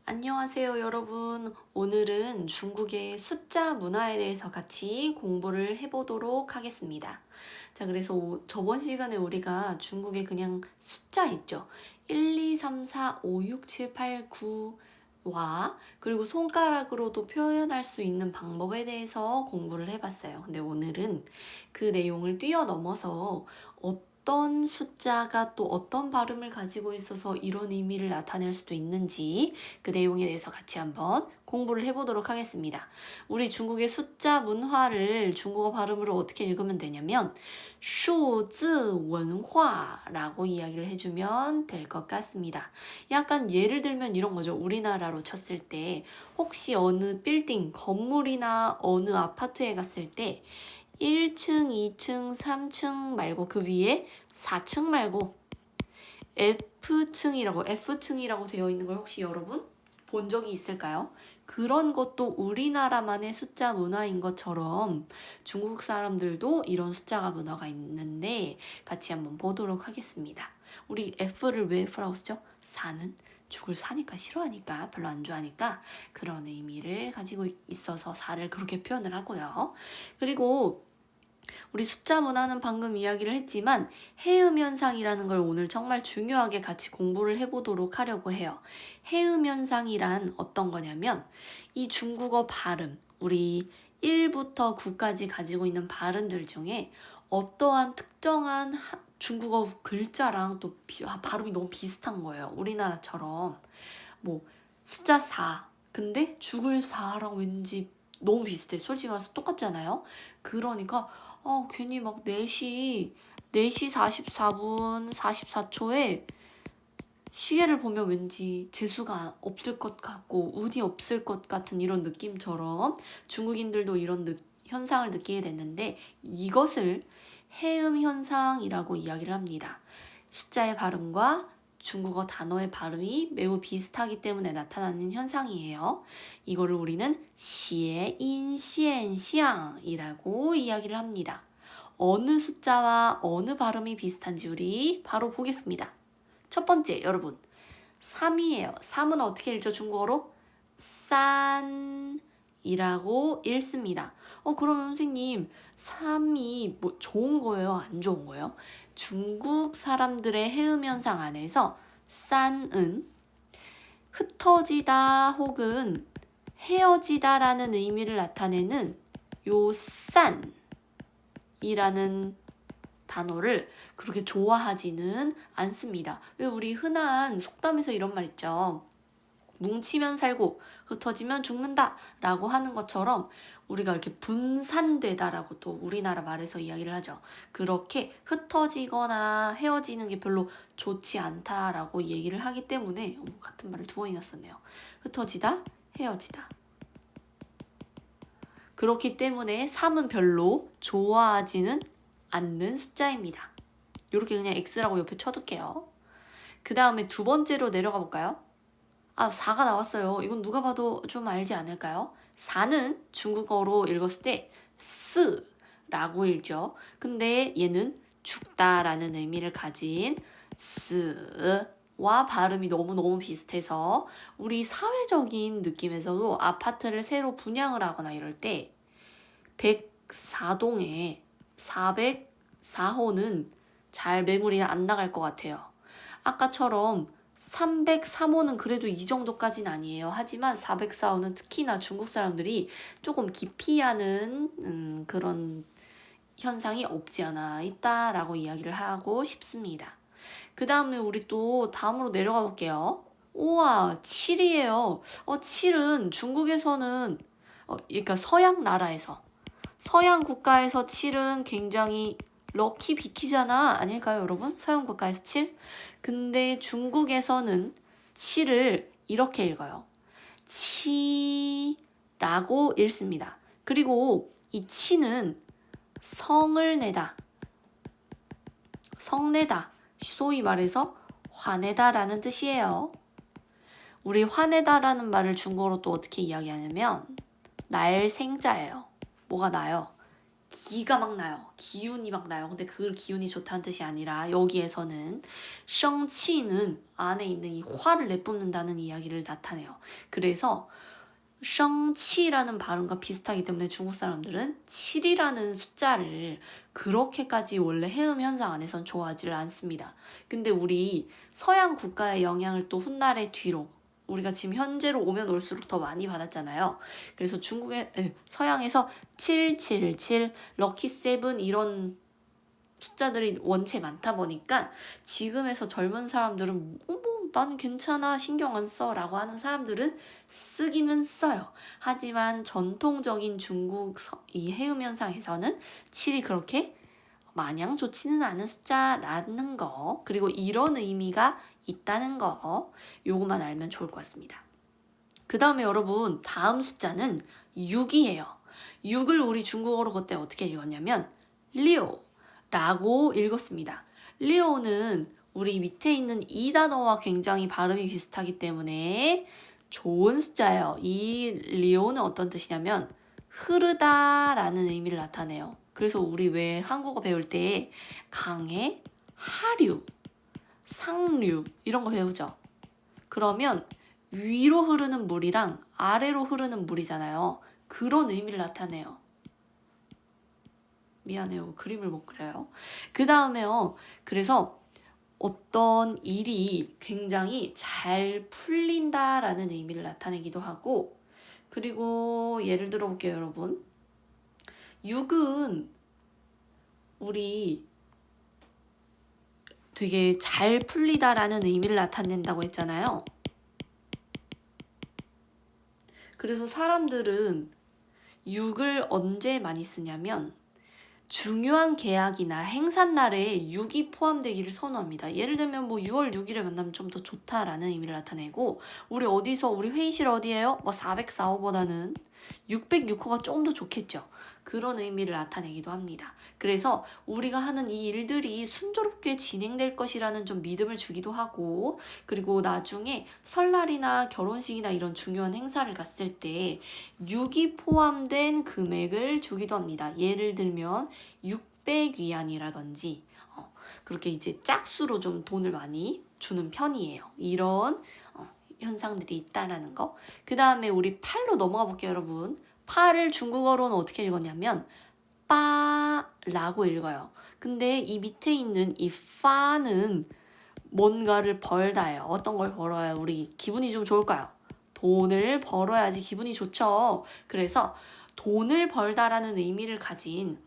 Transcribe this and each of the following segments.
안녕하세요, 여러분. 오늘은 중국의 숫자 문화에 대해서 같이 공부를 해보도록 하겠습니다. 자, 그래서 저번 시간에 우리가 중국의 그냥 숫자 있죠. 1, 2, 3, 4, 5, 6, 7, 8, 9와 그리고 손가락으로도 표현할 수 있는 방법에 대해서 공부를 해봤어요. 근데 오늘은 그 내용을 뛰어넘어서 어떤 숫자가 또 어떤 발음을 가지고 있어서 이런 의미를 나타낼 수도 있는지 그 내용에 대해서 같이 한번 공부를 해보도록 하겠습니다. 우리 중국의 숫자 문화를 중국어 발음으로 어떻게 읽으면 되냐면 数字文化라고 이야기를 해주면 될 것 같습니다. 약간 예를 들면 이런 거죠. 우리나라로 쳤을 때 혹시 어느 빌딩, 건물이나 어느 아파트에 갔을 때 1층, 2층, 3층 말고 그 위에 4층 말고 F층이라고 되어 있는 걸 혹시 여러분 본 적이 있을까요? 그런 것도 우리나라만의 숫자 문화인 것처럼 중국 사람들도 이런 숫자가 문화가 있는데 같이 한번 보도록 하겠습니다. 우리 F를 왜 F라고 쓰죠? 4는 죽을 사니까 싫어하니까 별로 안 좋아하니까 그런 의미를 가지고 있어서 4를 그렇게 표현을 하고요. 그리고 우리 숫자 문화는 방금 이야기를 했지만 해음 현상이라는 걸 오늘 정말 중요하게 같이 공부를 해보도록 하려고 해요. 해음 현상이란 어떤 거냐면 이 중국어 발음, 우리 1부터 9까지 가지고 있는 발음들 중에 어떠한 특정한 중국어 글자랑 또 발음이 너무 비슷한 거예요. 우리나라처럼 뭐 숫자 4 근데 죽을 4랑 왠지 너무 비슷해. 솔직히 말해서 똑같잖아요. 그러니까 괜히 막 4시 44분 44초에 시계를 보면 왠지 재수가 없을 것 같고 운이 없을 것 같은 이런 느낌처럼 중국인들도 이런 현상을 느끼게 됐는데 이것을 해음 현상이라고 이야기를 합니다. 숫자의 발음과 중국어 단어의 발음이 매우 비슷하기 때문에 나타나는 현상이에요. 이거를 우리는 시엔시앙이라고 이야기를 합니다. 어느 숫자와 어느 발음이 비슷한지 우리 바로 보겠습니다. 첫 번째, 여러분. 3이에요. 3은 어떻게 읽죠? 중국어로? 싼이라고 읽습니다. 그러면 선생님, 3이 뭐 좋은 거예요? 안 좋은 거예요? 중국 사람들의 해음 현상 안에서 싼은 흩어지다 혹은 헤어지다라는 의미를 나타내는 요 싼이라는 단어를 그렇게 좋아하지는 않습니다. 왜 우리 흔한 속담에서 이런 말 있죠. 뭉치면 살고 흩어지면 죽는다 라고 하는 것처럼 우리가 이렇게 분산되다라고 또 우리나라 말에서 이야기를 하죠. 그렇게 흩어지거나 헤어지는 게 별로 좋지 않다라고 얘기를 하기 때문에 같은 말을 두 번이나 썼네요. 흩어지다, 헤어지다. 그렇기 때문에 3은 별로 좋아하지는 않는 숫자입니다. 이렇게 그냥 X라고 옆에 쳐둘게요. 그 다음에 두 번째로 내려가 볼까요? 4가 나왔어요. 이건 누가 봐도 좀 알지 않을까요? 4는 중국어로 읽었을 때 스라고 읽죠. 근데 얘는 죽다라는 의미를 가진 스와 발음이 너무너무 비슷해서 우리 사회적인 느낌에서도 아파트를 새로 분양을 하거나 이럴 때 104동에 404호는 잘 매물이 안 나갈 것 같아요. 아까처럼 303호는 그래도 이 정도까지는 아니에요. 하지만 404호는 특히나 중국 사람들이 조금 기피하는 그런 현상이 없지 않아 있다라고 이야기를 하고 싶습니다. 그 다음에 우리 또 다음으로 내려가 볼게요. 우와, 7이에요. 7은 중국에서는 그러니까 서양 국가에서 7은 굉장히 럭키 비키잖아. 아닐까요, 여러분? 서양 국가에서 7? 근데 중국에서는 7을 이렇게 읽어요. 치라고 읽습니다. 그리고 이 치는 성을 내다, 성내다, 소위 말해서 화내다라는 뜻이에요. 우리 화내다라는 말을 중국어로 또 어떻게 이야기하냐면 날생자예요. 뭐가 나요? 기가 막 나요. 기운이 막 나요. 근데 그 기운이 좋다는 뜻이 아니라 여기에서는 生气는 안에 있는 이 화를 내뿜는다는 이야기를 나타내요. 그래서 生气라는 발음과 비슷하기 때문에 중국 사람들은 7이라는 숫자를 그렇게까지 원래 해음 현상 안에선 좋아하지를 않습니다. 근데 우리 서양 국가의 영향을 또 훗날의 뒤로 우리가 지금 현재로 오면 올수록 더 많이 받았잖아요. 그래서 서양에서 777, 럭키 세븐 이런 숫자들이 원체 많다 보니까 지금에서 젊은 사람들은 나는 괜찮아 신경 안 써 라고 하는 사람들은 쓰기는 써요. 하지만 전통적인 중국 이 해음 현상에서는 7이 그렇게 마냥 좋지는 않은 숫자라는 거, 그리고 이런 의미가 있다는 거, 요것만 알면 좋을 것 같습니다. 그 다음에 여러분, 다음 숫자는 6이에요. 6을 우리 중국어로 그때 어떻게 읽었냐면 리오 라고 읽었습니다. 리오는 우리 밑에 있는 이 단어와 굉장히 발음이 비슷하기 때문에 좋은 숫자예요. 이 리오는 어떤 뜻이냐면 흐르다라는 의미를 나타내요. 그래서 우리 왜 한국어 배울 때 강해, 하류, 상류 이런 거 배우죠. 그러면 위로 흐르는 물이랑 아래로 흐르는 물이잖아요. 그런 의미를 나타내요. 미안해요. 그림을 못 그려요. 그 다음에요. 그래서 어떤 일이 굉장히 잘 풀린다라는 의미를 나타내기도 하고, 그리고 예를 들어 볼게요, 여러분. 6은 우리 되게 잘 풀리다라는 의미를 나타낸다고 했잖아요. 그래서 사람들은 6을 언제 많이 쓰냐면 중요한 계약이나 행사날에 6이 포함되기를 선호합니다. 예를 들면 뭐 6월 6일에 만나면 좀 더 좋다라는 의미를 나타내고, 우리 회의실 어디예요? 뭐 404호보다는 606호가 조금 더 좋겠죠. 그런 의미를 나타내기도 합니다. 그래서 우리가 하는 이 일들이 순조롭게 진행될 것이라는 좀 믿음을 주기도 하고, 그리고 나중에 설날이나 결혼식이나 이런 중요한 행사를 갔을 때 6이 포함된 금액을 주기도 합니다. 예를 들면 600위안이라든지 그렇게 이제 짝수로 좀 돈을 많이 주는 편이에요. 이런 현상들이 있다라는 거. 그 다음에 우리 8로 넘어가 볼게요, 여러분. 8을 중국어로는 어떻게 읽었냐면 빠라고 읽어요. 근데 이 밑에 있는 이 파는 뭔가를 벌다예요. 어떤 걸 벌어야 우리 기분이 좀 좋을까요? 돈을 벌어야지 기분이 좋죠. 그래서 돈을 벌다라는 의미를 가진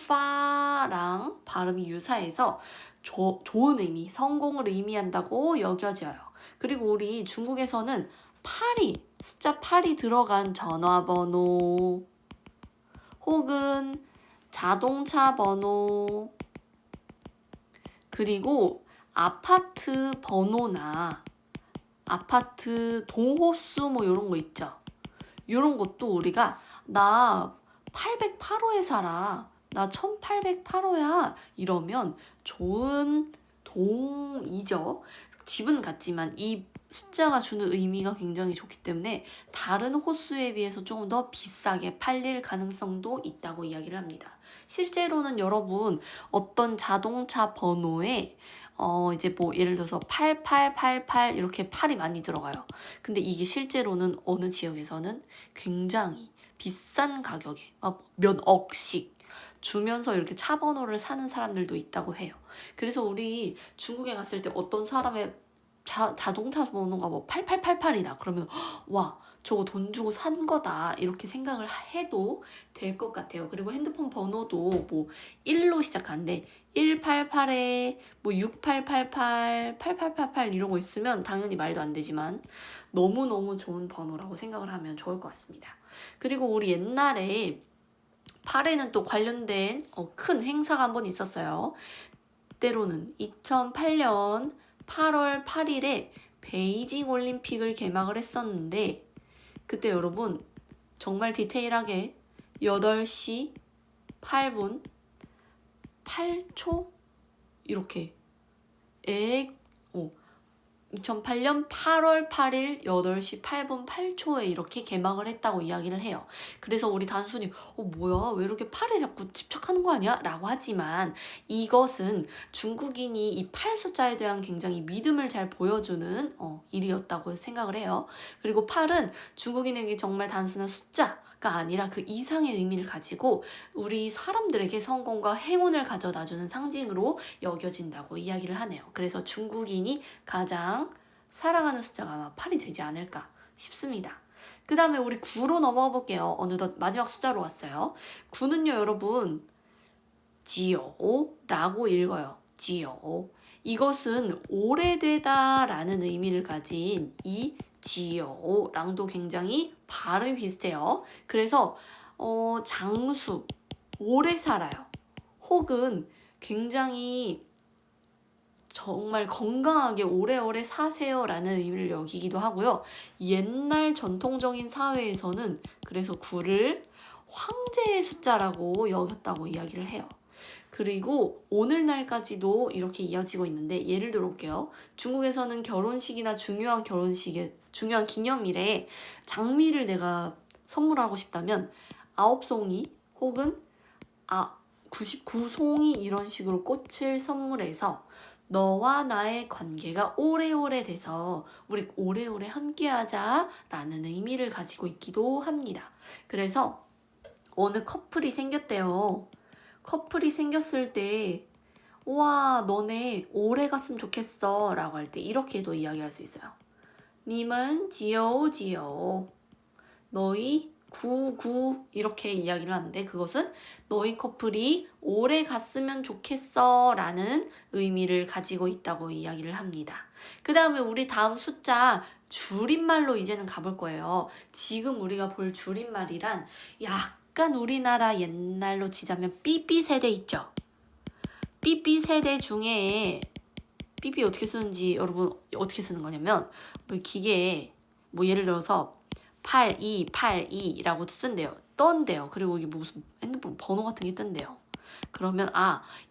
파랑 발음이 유사해서 좋은 의미, 성공을 의미한다고 여겨져요. 그리고 우리 중국에서는 숫자 8이 들어간 전화번호 혹은 자동차 번호, 그리고 아파트 번호나 아파트 동호수 뭐 이런 거 있죠. 이런 것도 우리가 나 808호에 살아, 나 1808호야 이러면 좋은 동이죠. 집은 같지만 이 숫자가 주는 의미가 굉장히 좋기 때문에 다른 호수에 비해서 조금 더 비싸게 팔릴 가능성도 있다고 이야기를 합니다. 실제로는 여러분 어떤 자동차 번호에 이제 뭐 예를 들어서 8888 이렇게 8이 많이 들어가요. 근데 이게 실제로는 어느 지역에서는 굉장히 비싼 가격에 몇 억씩 주면서 이렇게 차 번호를 사는 사람들도 있다고 해요. 그래서 우리 중국에 갔을 때 어떤 사람의 자동차 번호가 뭐 8888이다. 그러면 와, 저거 돈 주고 산 거다. 이렇게 생각을 해도 될 것 같아요. 그리고 핸드폰 번호도 뭐 1로 시작하는데 188에 뭐 6888, 8888 이런 거 있으면 당연히 말도 안 되지만 너무너무 좋은 번호라고 생각을 하면 좋을 것 같습니다. 그리고 우리 옛날에 8에는 또 관련된 큰 행사가 한 번 있었어요. 때로는 2008년 8월 8일에 베이징 올림픽을 개막을 했었는데, 그때 여러분 정말 디테일하게 8시 8분 8초 이렇게 2008년 8월 8일 8시 8분 8초에 이렇게 개막을 했다고 이야기를 해요. 그래서 우리 단순히 뭐야 왜 이렇게 팔에 자꾸 집착하는 거 아니야? 라고 하지만 이것은 중국인이 이 팔 숫자에 대한 굉장히 믿음을 잘 보여주는 일이었다고 생각을 해요. 그리고 팔은 중국인에게 정말 단순한 숫자가 아니라 그 이상의 의미를 가지고 우리 사람들에게 성공과 행운을 가져다주는 상징으로 여겨진다고 이야기를 하네요. 그래서 중국인이 가장 사랑하는 숫자가 아마 8이 되지 않을까 싶습니다. 그 다음에 우리 9로 넘어가 볼게요. 어느덧 마지막 숫자로 왔어요. 9는요 여러분 지오라고 읽어요. 지오. 이것은 오래되다 라는 의미를 가진 이 지오랑도 굉장히 발음이 비슷해요. 그래서 장수, 오래 살아요. 혹은 굉장히 정말 건강하게 오래오래 사세요 라는 의미를 여기기도 하고요. 옛날 전통적인 사회에서는 그래서 9를 황제의 숫자라고 여겼다고 이야기를 해요. 그리고 오늘날까지도 이렇게 이어지고 있는데 예를 들어볼게요. 중국에서는 결혼식이나 중요한 기념일에 장미를 내가 선물하고 싶다면 9송이 혹은 99송이 이런 식으로 꽃을 선물해서 너와 나의 관계가 오래오래 돼서 우리 오래오래 함께하자 라는 의미를 가지고 있기도 합니다. 그래서 어느 커플이 생겼대요. 커플이 생겼을 때 와 너네 오래 갔으면 좋겠어 라고 할 때 이렇게도 이야기할 수 있어요. 님은 지오 너희 99 이렇게 이야기를 하는데 그것은 너희 커플이 오래 갔으면 좋겠어 라는 의미를 가지고 있다고 이야기를 합니다. 그 다음에 우리 다음 숫자 줄임말로 이제는 가볼 거예요. 지금 우리가 볼 줄임말이란 약간 우리나라 옛날로 치자면 삐삐 세대 있죠? 삐삐 세대 중에 삐삐 어떻게 쓰는지 여러분 어떻게 쓰는 거냐면 기계에 예를 들어서 8282라고 쓴대요. 떤대요. 그리고 이게 무슨 핸드폰 번호 같은 게 뜬대요. 그러면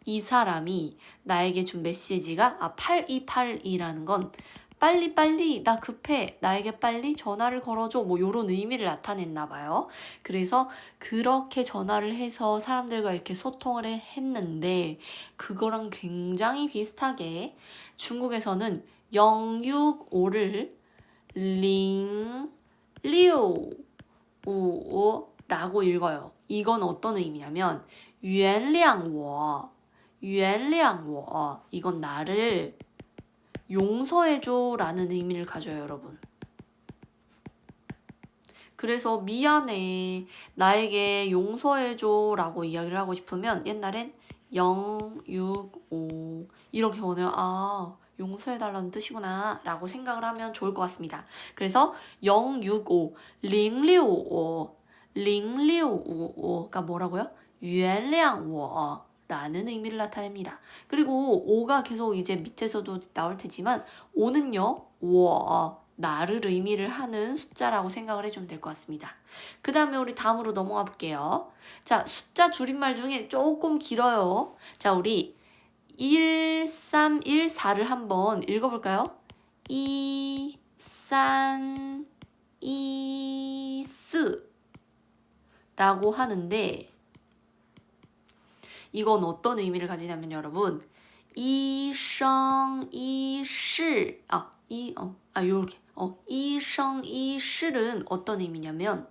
이 사람이 나에게 준 메시지가 8282라는 건 빨리 나 급해 나에게 빨리 전화를 걸어줘 요런 의미를 나타냈나 봐요. 그래서 그렇게 전화를 해서 사람들과 이렇게 소통을 했는데 그거랑 굉장히 비슷하게 중국에서는 065를 링 리우 우라고 읽어요. 이건 어떤 의미냐면 原谅我이건 나를 용서해줘 라는 의미를 가져요 여러분. 그래서 미안해 나에게 용서해줘 라고 이야기를 하고 싶으면 옛날엔 065 이렇게 보내면 용서해달라는 뜻이구나 라고 생각을 하면 좋을 것 같습니다. 그래서 065, 0655가 뭐라고요? 原谅我라는 의미를 나타냅니다. 그리고 5가 계속 이제 밑에서도 나올 테지만 5는요, 我, 나를 의미를 하는 숫자라고 생각을 해주면 될 것 같습니다. 그 다음에 우리 다음으로 넘어가 볼게요. 자, 숫자 줄임말 중에 조금 길어요. 자, 우리 1314를 한번 읽어볼까요? 1324 라고 하는데 이건 어떤 의미를 가지냐면 여러분 이성이시 요렇게 이성이실은 어떤 의미냐면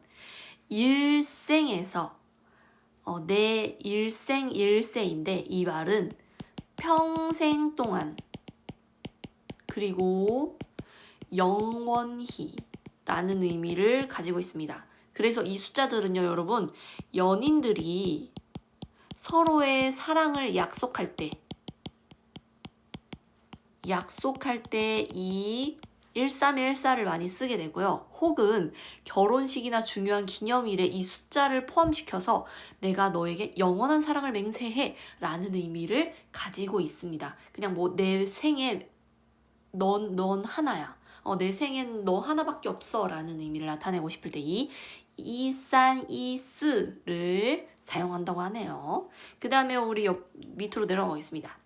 일생에서 내 일생일세인데 이 말은 평생 동안 그리고 영원히 라는 의미를 가지고 있습니다. 그래서 이 숫자들은요 여러분 연인들이 서로의 사랑을 약속할 때 이 1314를 많이 쓰게 되고요. 혹은 결혼식이나 중요한 기념일에 이 숫자를 포함시켜서 내가 너에게 영원한 사랑을 맹세해 라는 의미를 가지고 있습니다. 그냥 내 생에 넌 하나야. 내 생엔 너 하나밖에 없어 라는 의미를 나타내고 싶을 때 이 2324를 사용한다고 하네요. 그 다음에 우리 밑으로 내려가겠습니다.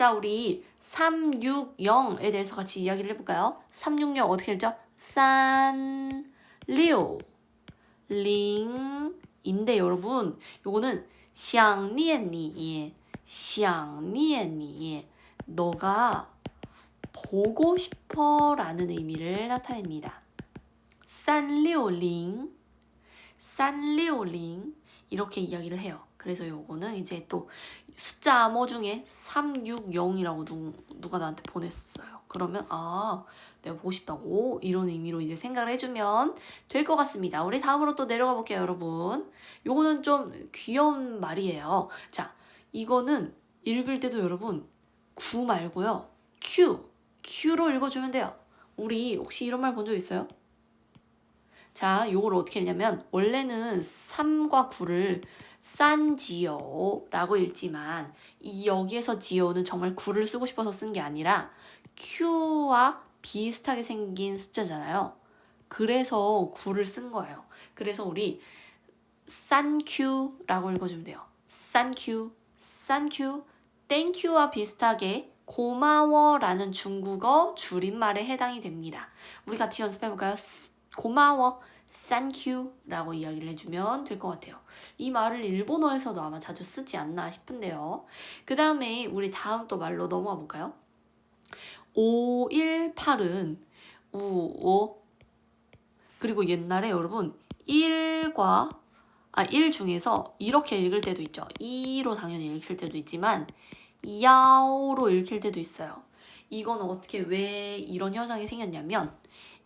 자, 우리 360에 대해서 같이 이야기를 해볼까요? 360 어떻게 읽죠? 360인데 여러분, 요거는 想念你,너가 보고 싶어 라는 의미를 나타냅니다. 360 이렇게 이야기를 해요. 그래서 요거는 이제 또 숫자 암호 중에 360이라고 누가 나한테 보냈어요. 그러면 내가 보고 싶다고 이런 의미로 이제 생각을 해주면 될 것 같습니다. 우리 다음으로 또 내려가 볼게요, 여러분. 요거는 좀 귀여운 말이에요. 자, 이거는 읽을 때도 여러분 구 말고요. Q로 읽어주면 돼요. 우리 혹시 이런 말 본 적 있어요? 자, 요걸 어떻게 읽냐면 원래는 3과 9를 싼지요라고 읽지만 여기에서 지요는 정말 9를 쓰고 싶어서 쓴 게 아니라 Q와 비슷하게 생긴 숫자잖아요. 그래서 9를 쓴 거예요. 그래서 우리 싼큐라고 읽어주면 돼요. 싼큐, 땡큐와 비슷하게 고마워라는 중국어 줄임말에 해당이 됩니다. 우리 같이 연습해볼까요? 고마워, 싼큐라고 이야기를 해주면 될 것 같아요. 이 말을 일본어에서도 아마 자주 쓰지 않나 싶은데요. 그 다음에 우리 다음 또 말로 넘어가 볼까요? 518은 우오. 그리고 옛날에 여러분 1 중에서 이렇게 읽을 때도 있죠. 2로 당연히 읽힐 때도 있지만 야오로 읽힐 때도 있어요. 이건 어떻게 왜 이런 현상이 생겼냐면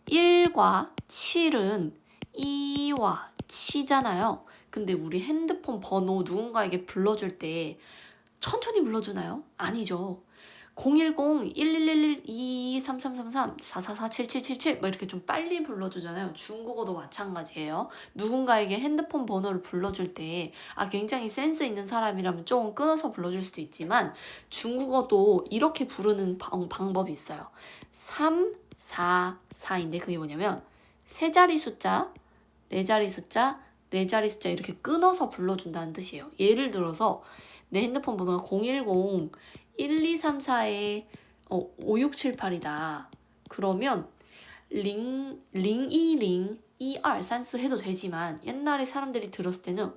1과 7은 2와 치잖아요. 근데 우리 핸드폰 번호 누군가에게 불러줄 때 천천히 불러주나요? 아니죠. 010-1111-223333-444-7777 막 이렇게 좀 빨리 불러주잖아요. 중국어도 마찬가지예요. 누군가에게 핸드폰 번호를 불러줄 때 굉장히 센스 있는 사람이라면 조금 끊어서 불러줄 수도 있지만 중국어도 이렇게 부르는 방법이 있어요. 344인데 그게 뭐냐면 세 자리 숫자, 네 자리 숫자, 네 자리 숫자 이렇게 끊어서 불러준다는 뜻이에요. 예를 들어서 내 핸드폰 번호가 010-1234에 5678이다. 그러면 010 1234 해도 되지만 옛날에 사람들이 들었을 때는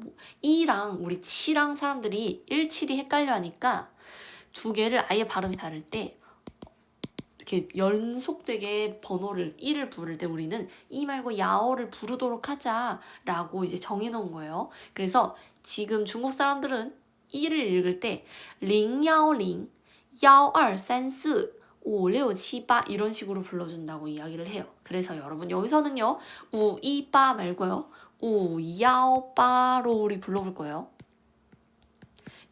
2랑 우리 7랑 사람들이 17이 헷갈려 하니까 두 개를 아예 발음이 다를 때 이렇게 연속되게 번호를 1을 부를 때 우리는 이 말고 야오를 부르도록 하자라고 이제 정해놓은 거예요. 그래서 지금 중국 사람들은 1을 읽을 때 010, 1234, 5678 이런 식으로 불러준다고 이야기를 해요. 그래서 여러분 여기서는요 528 말고요 518로 우리 불러볼 거예요.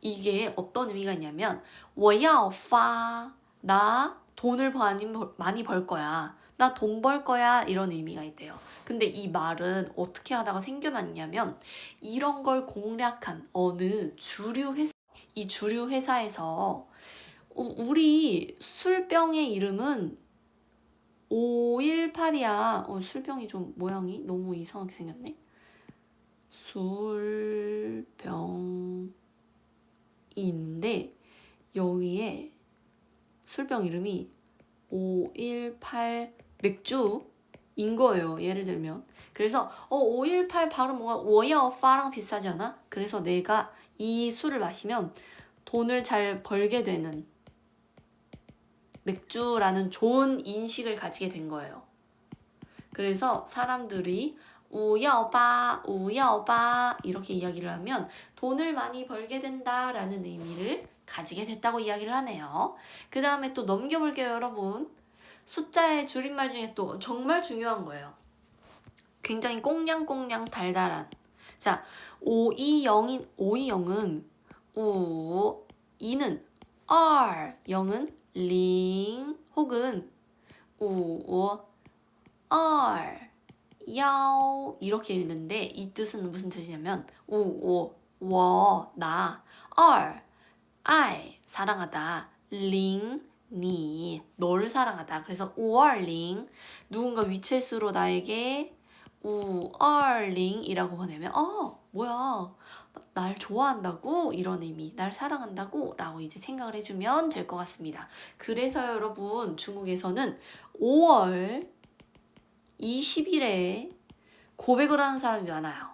이게 어떤 의미가 있냐면 我要发 나 돈을 많이 벌 거야. 나 돈 벌 거야. 이런 의미가 있대요. 근데 이 말은 어떻게 하다가 생겨났냐면 이런 걸 공략한 어느 이 주류 회사에서 우리 술병의 이름은 518이야. 술병이 좀 모양이 너무 이상하게 생겼네. 술병이 있는데 여기에 술병 이름이 518 맥주인 거예요. 예를 들면. 그래서 518 발음 뭔가 我要发랑 비슷하지 않아? 그래서 내가 이 술을 마시면 돈을 잘 벌게 되는 맥주라는 좋은 인식을 가지게 된 거예요. 그래서 사람들이 518 이렇게 이야기를 하면 돈을 많이 벌게 된다라는 의미를 가지게 됐다고 이야기를 하네요. 그 다음에 또 넘겨볼게요, 여러분. 숫자의 줄임말 중에 또 정말 중요한 거예요. 굉장히 꽁냥꽁냥 달달한. 자, 520은 우, 2는 2, 0은 0 혹은 5, 2, 1 이렇게 읽는데 이 뜻은 무슨 뜻이냐면 5, 我, 나, 2, I, 사랑하다, 0, 니, 너를 사랑하다. 그래서 520 누군가 위챗으로 나에게 520이라고 보내면 뭐야 날 좋아한다고 이런 의미, 날 사랑한다고 라고 이제 생각을 해주면 될 것 같습니다. 그래서 여러분 중국에서는 5월 20일에 고백을 하는 사람이 많아요.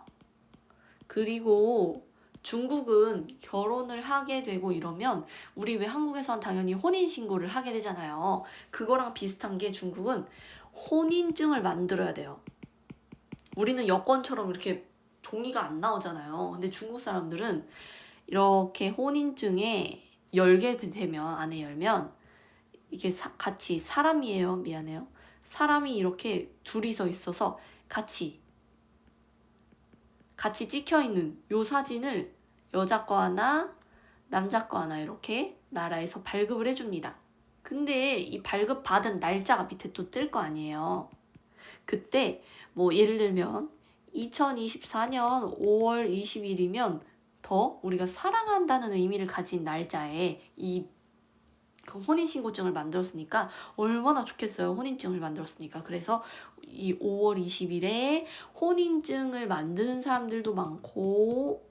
그리고 중국은 결혼을 하게 되고 이러면 우리 왜 한국에선 당연히 혼인신고를 하게 되잖아요. 그거랑 비슷한 게 중국은 혼인증을 만들어야 돼요. 우리는 여권처럼 이렇게 종이가 안 나오잖아요. 근데 중국 사람들은 이렇게 혼인증에 열게 되면, 안에 열면 이게 같이 사람이에요. 미안해요. 사람이 이렇게 둘이서 있어서 같이 찍혀있는 요 사진을 여자 거 하나, 남자 거 하나 이렇게 나라에서 발급을 해줍니다. 근데 이 발급 받은 날짜가 밑에 또 뜰 거 아니에요. 그때 뭐 예를 들면 2024년 5월 20일이면 더 우리가 사랑한다는 의미를 가진 날짜에 이 혼인신고증을 만들었으니까 얼마나 좋겠어요. 혼인증을 만들었으니까. 그래서 이 5월 20일에 혼인증을 만드는 사람들도 많고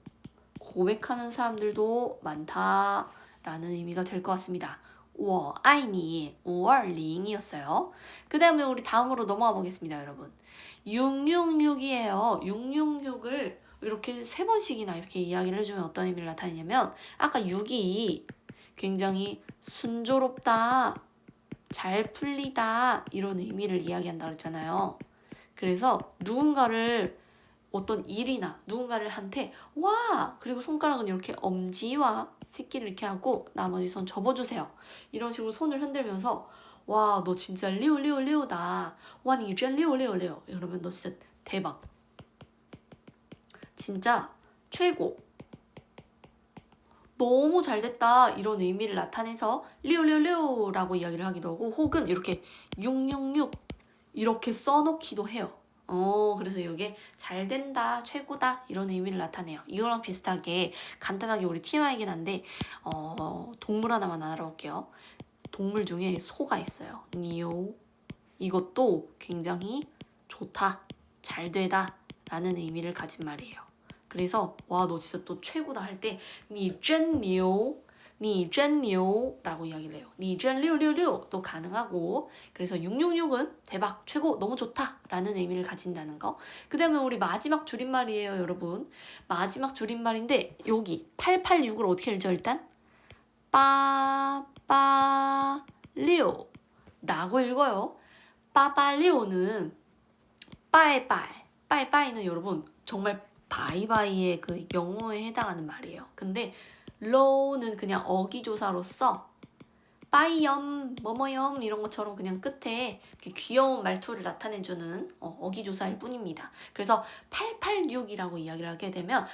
고백하는 사람들도 많다라는 의미가 될 것 같습니다. 我爱你 520이었어요. 그 다음에 우리 다음으로 넘어가 보겠습니다, 여러분. 666이에요. 666을 이렇게 3번씩이나 이렇게 이야기를 해주면 어떤 의미를 나타내냐면 아까 6이 굉장히 순조롭다, 잘 풀리다 이런 의미를 이야기한다 그랬잖아요. 그래서 누군가를 어떤 일이나 누군가를 한테 와! 그리고 손가락은 이렇게 엄지와 새끼를 이렇게 하고 나머지 손 접어주세요. 이런 식으로 손을 흔들면서 와, 너 진짜 리오다. 와, 니真리오. 이러면 너 진짜 대박. 진짜 최고. 너무 잘 됐다 이런 의미를 나타내서 리오라고 이야기를 하기도 하고 혹은 이렇게 666 이렇게 써놓기도 해요. 그래서 이게 잘 된다, 최고다 이런 의미를 나타내요. 이거랑 비슷하게 간단하게 우리 TMI이긴 한데 동물 하나만 알아볼게요. 동물 중에 소가 있어요. 니오. 이것도 굉장히 좋다, 잘 되다 라는 의미를 가진 말이에요. 그래서 와, 너 진짜 또 최고다 할 때 니真牛라고 이야기를 해요. 니真666도 가능하고 그래서 666은 대박, 최고, 너무 좋다 라는 의미를 가진다는 거. 그 다음에 우리 마지막 줄임말이에요, 여러분. 마지막 줄임말인데 여기 886을 어떻게 읽죠, 일단? 빠빠리오 라고 읽어요. 빠빠리오는 빠이빠이는 여러분 정말 바이바이의 그 영어에 해당하는 말이에요. 근데 로우는 그냥 어기조사로서 빠이염, 뭐뭐염 이런 것처럼 그냥 끝에 귀여운 말투를 나타내주는 어기조사일 뿐입니다. 그래서 886이라고 이야기를 하게 되면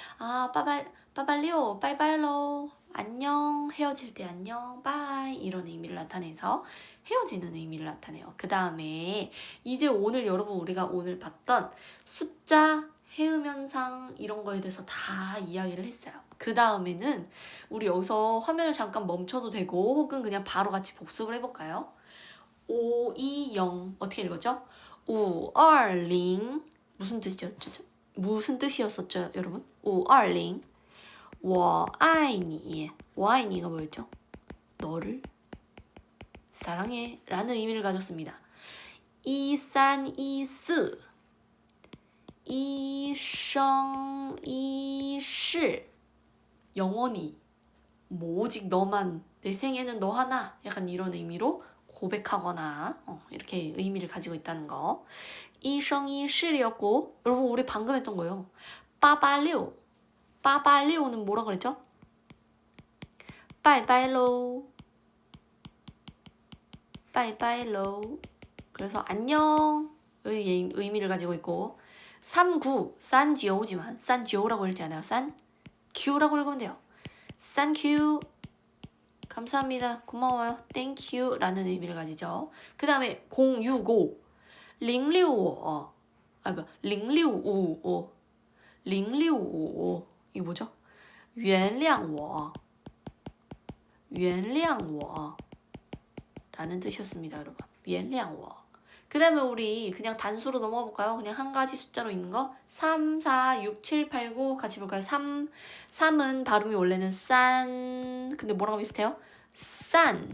빠발리오, 빠이바이로 안녕, 헤어질 때 안녕, 빠이 이런 의미를 나타내서 헤어지는 의미를 나타내요. 그 다음에 이제 오늘 여러분 우리가 오늘 봤던 숫자, 해음현상 이런 거에 대해서 다 이야기를 했어요. 그 다음에는 우리 여기서 화면을 잠깐 멈춰도 되고 혹은 그냥 바로 같이 복습을 해볼까요? 520 어떻게 읽었죠? 520 무슨 뜻이었죠? 무슨 뜻이었었죠, 여러분? 520我爱你 我爱你가 뭐였죠? 너를 사랑해 라는 의미를 가졌습니다. 1314一生一世영원히 뭐 오직 너만 내 생에는 너 하나 약간 이런 의미로 고백하거나 이렇게 의미를 가지고 있다는 거. 一生一世이었고 여러분 우리 방금 했던 거예요. 886는 뭐라 그랬죠? 빠이빠이로 그래서 안녕 의미를 가지고 있고 39 산지오지만 산지오라고 읽지 않아요. 산큐라고 읽으면 돼요. 산큐 감사합니다. 고마워요. 땡큐 라는 의미를 가지죠. 그 다음에 065 0655 0655 이거 뭐죠? 原谅我 라는 뜻이었습니다, 여러분. 原谅我그 다음에 우리 그냥 단수로 넘어가 볼까요? 그냥 한 가지 숫자로 있는 거. 3, 4, 6, 7, 8, 9 같이 볼까요? 3은 발음이 원래는 싼. 근데 뭐랑 비슷해요? 싼.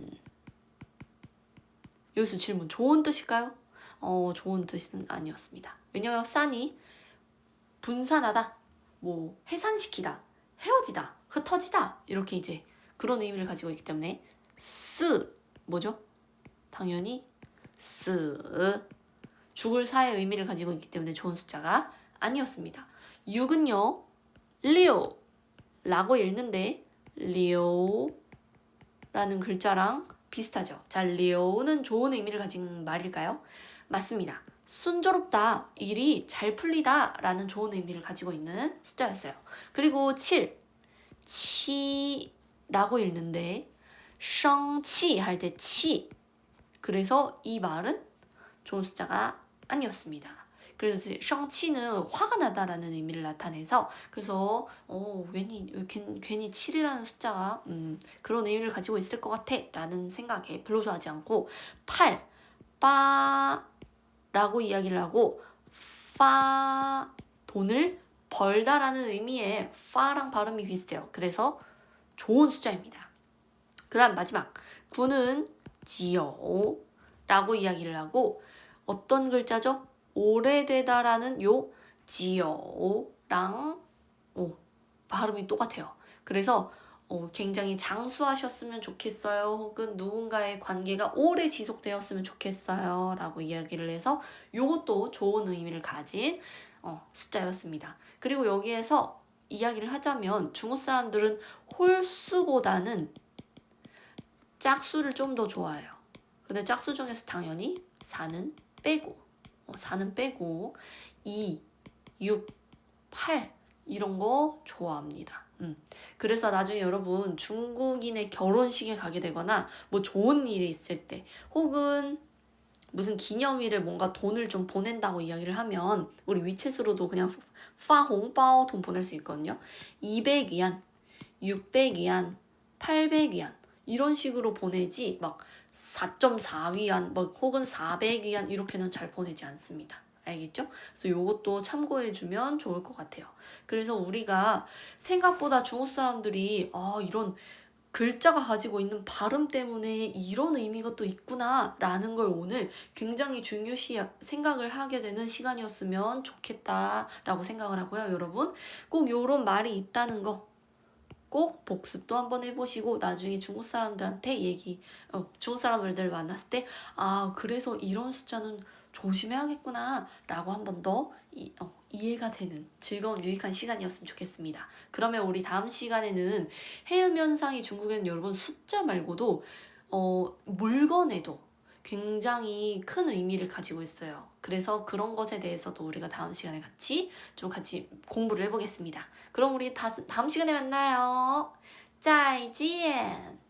여기서 질문. 좋은 뜻일까요? 좋은 뜻은 아니었습니다. 왜냐면 싼이 분산하다, 뭐 해산시키다, 헤어지다, 흩어지다 이렇게 이제 그런 의미를 가지고 있기 때문에 뭐죠? 당연히 죽을 사의 의미를 가지고 있기 때문에 좋은 숫자가 아니었습니다. 6은요. 리오 라고 읽는데 리오라는 글자랑 비슷하죠. 자, 리오는 좋은 의미를 가진 말일까요? 맞습니다. 순조롭다, 일이 잘 풀리다 라는 좋은 의미를 가지고 있는 숫자였어요. 그리고 7, 치라고 읽는데 성치 할 때 치. 그래서 이 말은 좋은 숫자가 아니었습니다. 그래서 성치는 화가 나다라는 의미를 나타내서 그래서 괜히 7이라는 숫자가 그런 의미를 가지고 있을 것 같아 라는 생각에 별로 좋아하지 않고 8, 빠라고 이야기를 하고 돈을 벌다라는 의미의 파랑 발음이 비슷해요. 그래서 좋은 숫자입니다. 그 다음 마지막 9는 지요라고 이야기를 하고 어떤 글자죠? 오래되다라는 요 지요랑 발음이 똑같아요. 그래서 굉장히 장수하셨으면 좋겠어요. 혹은 누군가의 관계가 오래 지속되었으면 좋겠어요. 라고 이야기를 해서 요것도 좋은 의미를 가진 숫자였습니다. 그리고 여기에서 이야기를 하자면 중국 사람들은 홀수보다는 짝수를 좀 더 좋아해요. 근데 짝수 중에서 당연히 4는 빼고 2, 6, 8 이런 거 좋아합니다. 그래서 나중에 여러분 중국인의 결혼식에 가게 되거나 뭐 좋은 일이 있을 때 혹은 무슨 기념일에 뭔가 돈을 좀 보낸다고 이야기를 하면 우리 위챗으로도 그냥 파홍바오 돈 보낼 수 있거든요. 200위안, 600위안, 800위안 이런 식으로 보내지 막 4.4위안 뭐 혹은 400위안 이렇게는 잘 보내지 않습니다. 알겠죠? 그래서 이것도 참고해주면 좋을 것 같아요. 그래서 우리가 생각보다 중국 사람들이 이런 글자가 가지고 있는 발음 때문에 이런 의미가 또 있구나 라는 걸 오늘 굉장히 중요시 생각을 하게 되는 시간이었으면 좋겠다라고 생각을 하고요. 여러분 꼭 이런 말이 있다는 거 꼭 복습도 한번 해보시고 나중에 중국 사람들한테 중국 사람들 만났을 때 그래서 이런 숫자는 조심해야겠구나 라고 한 번 더 이해가 되는 즐거운 유익한 시간이었으면 좋겠습니다. 그러면 우리 다음 시간에는 해음현상이 중국에는 여러분 숫자 말고도 물건에도 굉장히 큰 의미를 가지고 있어요. 그래서 그런 것에 대해서도 우리가 다음 시간에 같이 공부를 해보겠습니다. 그럼 우리 다음 시간에 만나요. 再见